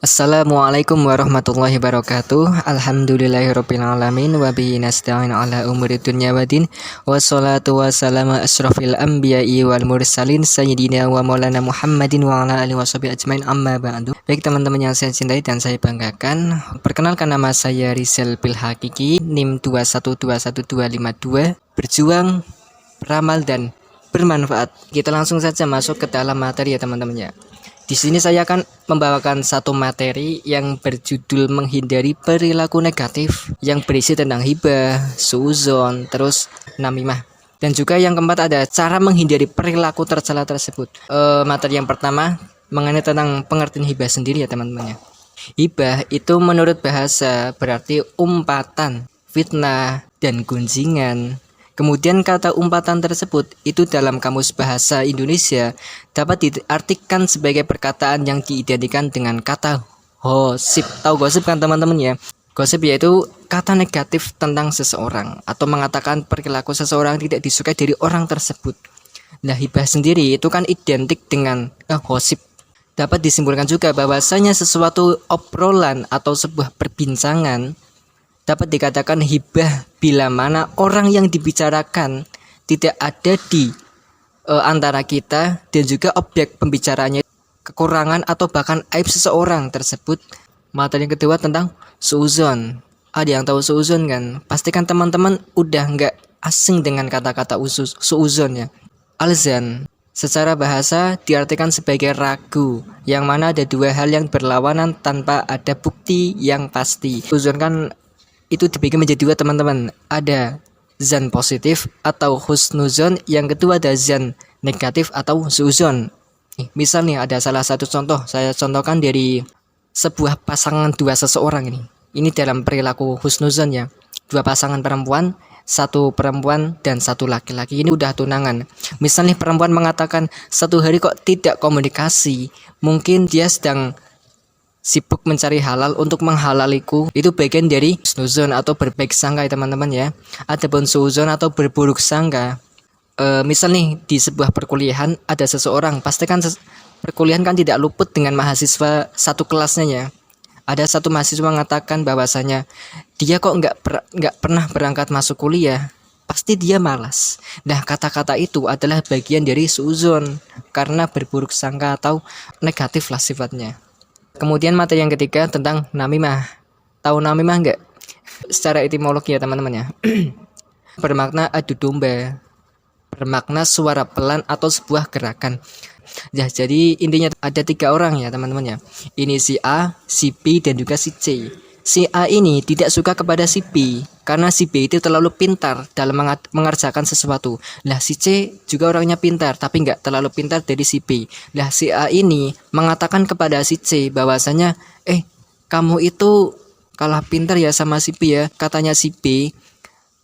Assalamualaikum warahmatullahi wabarakatuh. Alhamdulillahirabbil alamin wa bihi nasta'in ala umuri dunya waddin. Wassalatu wassalamu asyrafil anbiya'i wal mursalin sayyidina wa maulana Muhammadin wa ala alihi washabihi ajmain amma ba'du. Baik teman-teman yang saya cintai dan saya banggakan, perkenalkan nama saya Rizal Bil Hakiki, NIM 2121252, berjuang, beramal dan bermanfaat. Kita langsung saja masuk ke dalam materi ya teman-teman ya. Di sini saya akan membawakan satu materi yang berjudul menghindari perilaku negatif yang berisi tentang hibah, suudzon, terus namimah. Dan juga yang keempat ada cara menghindari perilaku tercela tersebut. Materi yang pertama mengenai tentang pengertian hibah sendiri ya teman-teman ya. Hibah itu menurut bahasa berarti umpatan, fitnah, dan gunjingan. Kemudian kata umpatan tersebut itu dalam Kamus Bahasa Indonesia dapat diartikan sebagai perkataan yang diidentikan dengan kata gosip. Tahu gosip kan teman-teman ya? Gosip yaitu kata negatif tentang seseorang atau mengatakan perilaku seseorang tidak disukai dari orang tersebut. Nah, hibah sendiri itu kan identik dengan gosip. Dapat disimpulkan juga bahwasanya sesuatu obrolan atau sebuah perbincangan dapat dikatakan hibah bila mana orang yang dibicarakan tidak ada di antara kita dan juga objek pembicaranya kekurangan atau bahkan aib seseorang tersebut. Materi yang kedua tentang suudzon. Ada yang tahu suudzon kan? Pastikan teman-teman udah nggak asing dengan kata-kata suudzon ya. Alzan secara bahasa diartikan sebagai ragu, yang mana ada dua hal yang berlawanan tanpa ada bukti yang pasti. Suudzon kan itu dibagi menjadi dua teman-teman, ada zan positif atau husnuzon, yang kedua ada zan negatif atau suudzon. Misal nih ada salah satu contoh, saya contohkan dari sebuah pasangan dua seseorang ini dalam perilaku husnuzon ya, dua pasangan perempuan, satu perempuan dan satu laki-laki ini udah tunangan. Misal nih perempuan mengatakan satu hari kok tidak komunikasi, mungkin dia sedang sibuk mencari halal untuk menghalaliku. Itu bagian dari husnuzon atau berbaik sangka ya teman-teman ya. Adapun suudzon atau berburuk sangka, misal nih di sebuah perkuliahan ada seseorang, pastikan perkuliahan kan tidak luput dengan mahasiswa satu kelasnya ya. Ada satu mahasiswa mengatakan bahwasanya dia kok nggak pernah berangkat masuk kuliah, pasti dia malas. Nah, kata-kata itu adalah bagian dari suudzon karena berburuk sangka atau negatif lah sifatnya. Kemudian materi yang ketiga tentang namimah. Tahu namimah enggak? Secara etimologi ya teman-teman ya. Bermakna adu domba, bermakna suara pelan atau sebuah gerakan. Ya, jadi intinya ada tiga orang ya teman-teman ya. Ini si A, si B, dan juga si C. Si A ini tidak suka kepada si B karena si B itu terlalu pintar dalam mengerjakan sesuatu. Nah, si C juga orangnya pintar tapi nggak terlalu pintar dari si B. Nah, si A ini mengatakan kepada si C bahwasanya kamu itu kalah pintar ya sama si B ya. Katanya si B,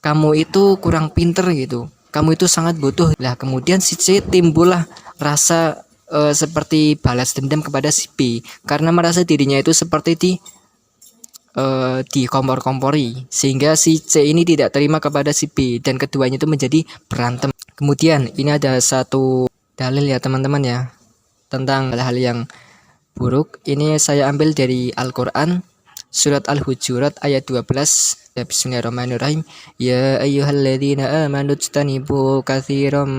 kamu itu kurang pintar gitu, kamu itu sangat butuh. Nah, kemudian si C timbullah rasa seperti balas dendam kepada si B karena merasa dirinya itu seperti dikompor-kompori, sehingga si C ini tidak terima kepada si B dan keduanya itu menjadi berantem. Kemudian ini ada satu dalil ya teman-teman ya tentang hal-hal yang buruk. Ini saya ambil dari Al-Quran, surat Al-Hujurat ayat 12. Bismillahirrahmanirrahim. Ya ayyuhalladzina amanu ijtanibu katsiran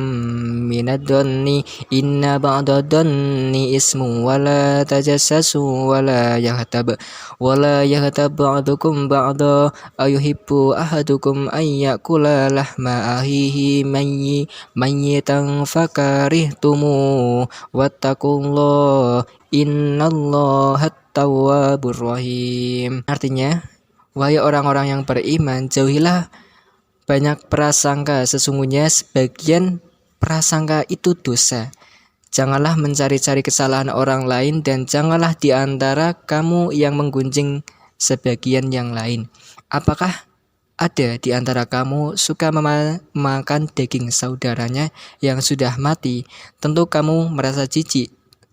minadh-dhanni inna ba'dadh-dhanni ismu wala tajassasu wala yaghtab ba'dukum ba'da ayuhibbu ahadukum ay ya'kula lahma ahihi mayyitan fakarihtumu wattaqullaha innallaha tawwabur rahim. Artinya, wahai orang-orang yang beriman, jauhilah banyak prasangka, sesungguhnya sebagian prasangka itu dosa. Janganlah mencari-cari kesalahan orang lain dan janganlah di antara kamu yang menggunjing sebagian yang lain. Apakah ada di antara kamu suka memakan daging saudaranya yang sudah mati? Tentu kamu merasa jijik.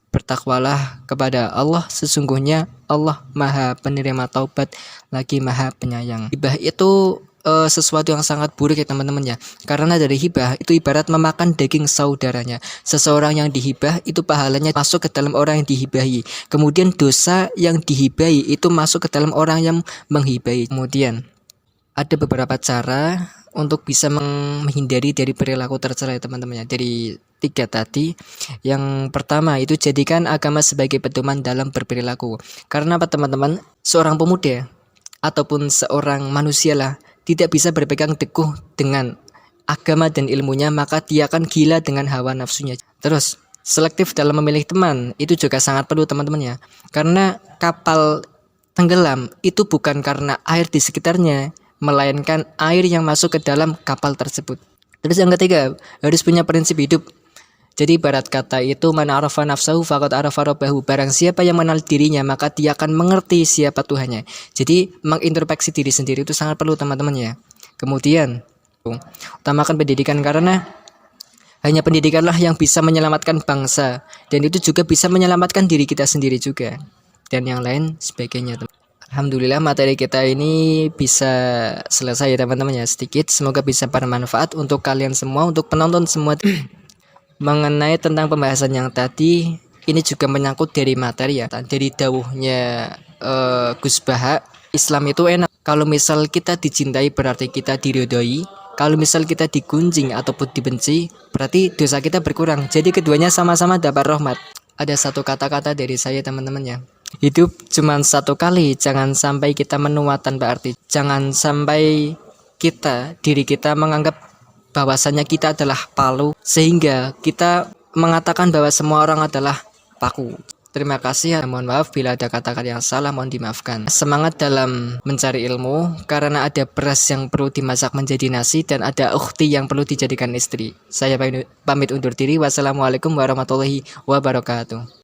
Bertakwalah kepada Allah, sesungguhnya Allah Maha Penerima Taubat lagi Maha Penyayang. Hibah itu sesuatu yang sangat buruk ya teman-teman ya. Karena dari hibah itu ibarat memakan daging saudaranya. Seseorang yang dihibah itu pahalanya masuk ke dalam orang yang dihibahi. Kemudian dosa yang dihibahi itu masuk ke dalam orang yang menghibahi. Kemudian ada beberapa cara untuk bisa menghindari dari perilaku tercela ya teman-teman ya. Dari 3 tadi. Yang pertama itu jadikan agama sebagai pedoman dalam berperilaku. Karena apa teman-teman? Seorang pemuda ataupun seorang manusia lah tidak bisa berpegang teguh dengan agama dan ilmunya, maka dia akan gila dengan hawa nafsunya. Terus selektif dalam memilih teman itu juga sangat perlu teman-teman ya. Karena kapal tenggelam itu bukan karena air di sekitarnya, melainkan air yang masuk ke dalam kapal tersebut. Terus yang ketiga, harus punya prinsip hidup. Jadi ibarat kata itu man arafa nafsahu faqad arafa rabbahu. Barang siapa yang mengenal dirinya maka dia akan mengerti siapa Tuhannya. Jadi mengintrospeksi diri sendiri itu sangat perlu teman-teman ya. Kemudian utamakan pendidikan karena hanya pendidikanlah yang bisa menyelamatkan bangsa dan itu juga bisa menyelamatkan diri kita sendiri juga dan yang lain sebagainya. Alhamdulillah materi kita ini bisa selesai ya teman-teman ya, sedikit. Semoga bisa bermanfaat untuk kalian semua, untuk penonton semua. Mengenai tentang pembahasan yang tadi, ini juga menyangkut dari materi ya, dari dawuhnya Gus Baha, Islam itu enak. Kalau misal kita dicintai berarti kita diridhoi. Kalau misal kita digunjing ataupun dibenci, berarti dosa kita berkurang. Jadi keduanya sama-sama dapat rahmat. Ada satu kata-kata dari saya teman-teman ya. Hidup cuma satu kali, jangan sampai kita menua tanpa arti. Jangan sampai diri kita menganggap bahwasannya kita adalah palu sehingga kita mengatakan bahwa semua orang adalah paku. Terima kasih, mohon maaf bila ada kata-kata yang salah, mohon dimaafkan. Semangat dalam mencari ilmu karena ada beras yang perlu dimasak menjadi nasi dan ada ukhti yang perlu dijadikan istri. Saya pamit undur diri. Wassalamualaikum warahmatullahi wabarakatuh.